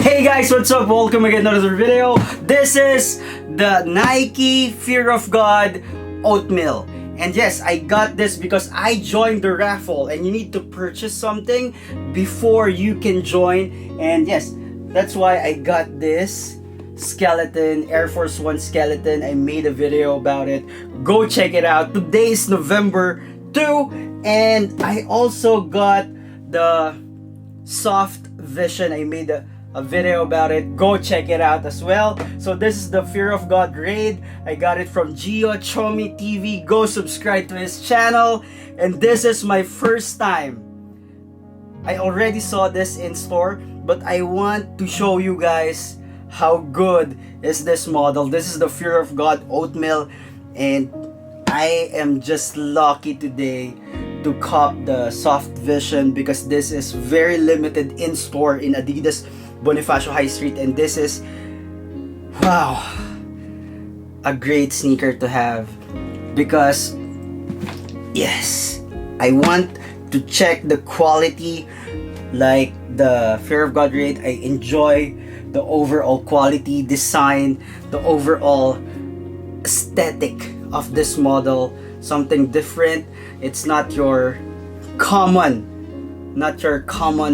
Hey guys, what's up? Welcome again to another video. This is the Nike Fear of God Oatmeal. And yes, I got this because I joined the raffle and you need to purchase something before you can join. And yes, that's why I got this skeleton, Air Force One skeleton. I made a video about it. Go check it out. Today is November 2 and I also got the soft vision. I made a video about it. Go check it out as well. So this is the Fear of God raid. I got it from Gio Chomi TV. Go subscribe to his channel. And this is my first time. I already saw this in store, but I want to show you guys how good is this model. This is the Fear of God Oatmeal, and I am just lucky today to cop the soft vision because this is very limited in store in Adidas Bonifacio High Street, and this is, wow, a great sneaker to have because yes, I want to check the quality like the Fear of God raid. I enjoy the overall quality, design, the overall aesthetic of this model, something different. It's not your common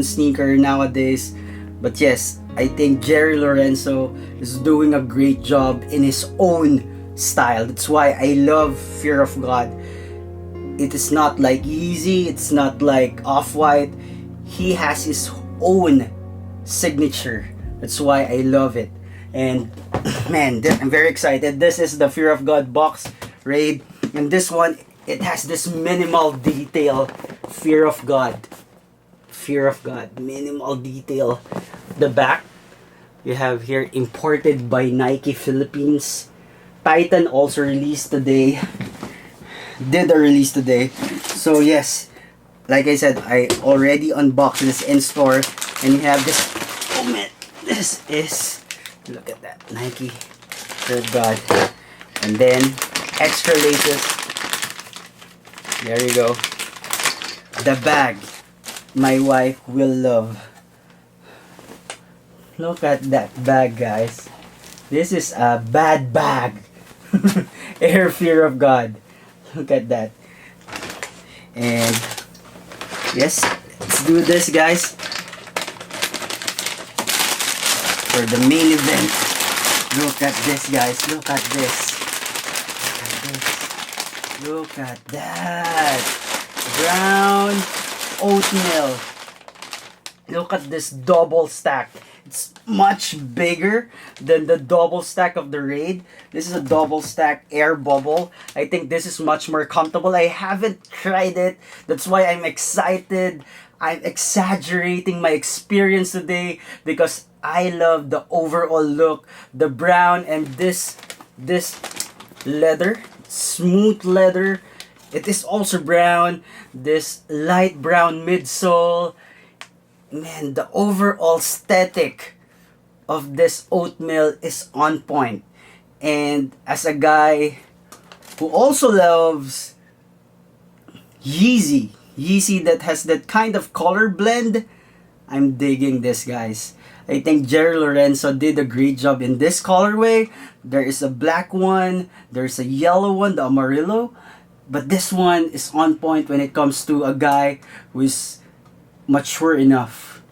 sneaker nowadays. But yes, I think Jerry Lorenzo is doing a great job in his own style. That's why I love Fear of God. It is not like Yeezy, it's not like Off-White. He has his own signature. That's why I love it. And man, I'm very excited. This is the Fear of God box raid. And this one, it has this minimal detail. Fear of God, minimal detail. The back, you have here imported by Nike Philippines. Titan also released today. Did a release today. So yes, like I said, I already unboxed this in store, and you have this. Oh man, this is, look at that, Nike Fear of God, and then extra laces. There you go. The bag, my wife will love. Look at that bag, guys. This is a bad bag. Air Fear of God. Look at that. And yes, let's do this, guys. For the main event. Look at this, guys. Look at this. Look at that. Brown oatmeal. Look at this double stack. It's much bigger than the double stack of the raid. This is a double stack air bubble. I think this is much more comfortable. I haven't tried it. That's why I'm excited. I'm exaggerating my experience today because I love the overall look. The brown and this leather, smooth leather. It is also brown. This light brown midsole. Man, the overall aesthetic of this oatmeal is on point. And as a guy who also loves Yeezy that has that kind of color blend, I'm digging this, guys. I think Jerry Lorenzo did a great job in this colorway. There is a black one, there's a yellow one, the Amarillo, but this one is on point when it comes to a guy who is mature enough.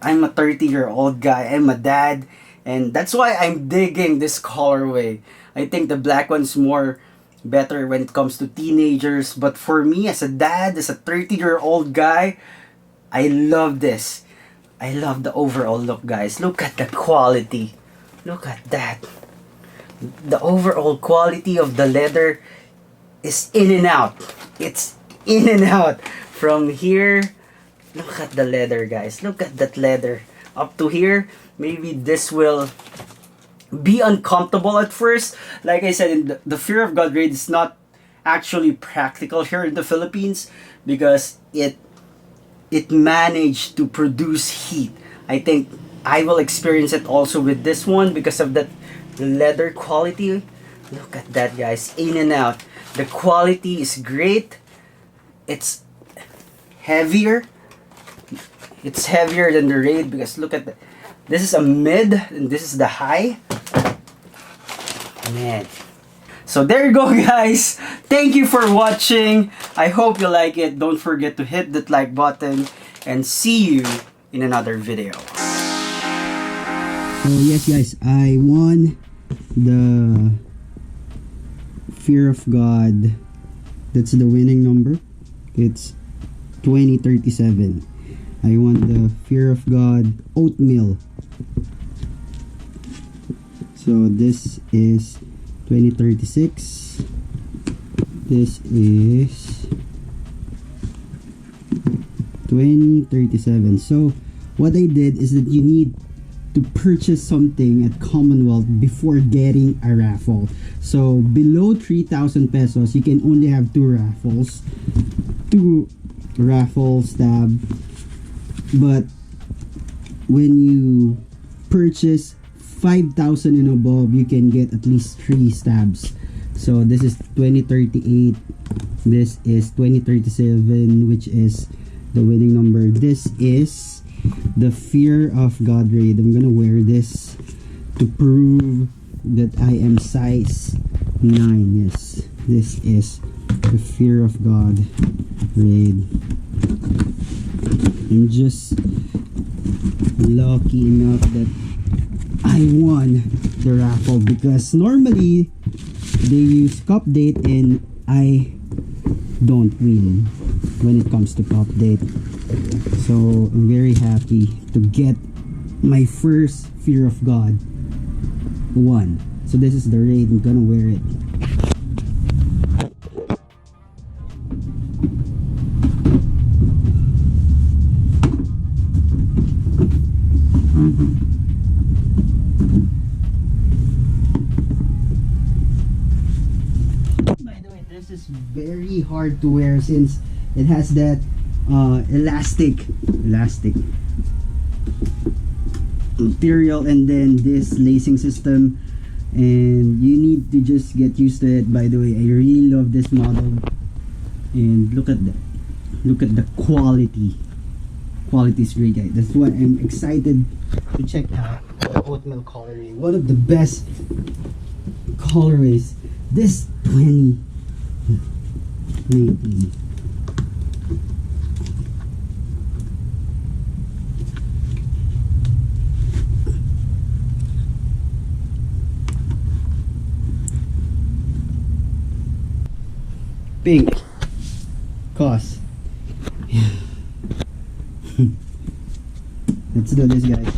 I'm a 30-year-old guy. I'm a dad, and that's why I'm digging this colorway. I think the black one's more better when it comes to teenagers. But for me, as a dad, as a 30-year-old guy, I love this. I love the overall look, guys. Look at the quality. Look at that. The overall quality of the leather is in and out. It's in and out. From here, look at the leather, guys. Look at that leather. Up to here, maybe this will be uncomfortable at first. Like I said, in the Fear of God raid is not actually practical here in the Philippines because it managed to produce heat. I think I will experience it also with this one because of that leather quality. Look at that, guys. In and out. The quality is great. It's heavier. It's heavier than the raid because look at this is a mid and this is the high. Man. So there you go, guys. Thank you for watching. I hope you like it. Don't forget to hit that like button and see you in another video. So yes, guys, I won the Fear of God. That's the winning number. It's 2037. I won the Fear of God Oatmeal. So this is 2036. This is 2037. So what I did is that you need to purchase something at Commonwealth before getting a raffle. So below 3,000 pesos, you can only have two raffle stab. But when you purchase 5,000 and above, you can get at least 3 stabs. So this is 2038. This is 2037, which is the winning number. This is the Fear of God raid. I'm gonna wear this to prove that I am size 9. Yes, this is the Fear of God raid. I'm just lucky enough that I won the raffle because normally they use cup date and I don't win when it comes to cup date. So I'm very happy to get my first Fear of God one. So this is the raid. I'm gonna wear it. By the way, this is very hard to wear since it has that elastic material and then this lacing system, and you need to just get used to it. By the way, I really love this model, and look at that. Look at the quality. Quality is great, guys. That's why I'm excited to check out the Oatmeal colorway. One of the best colorways. This 2019. Pink. Cost. Let's do this, guys.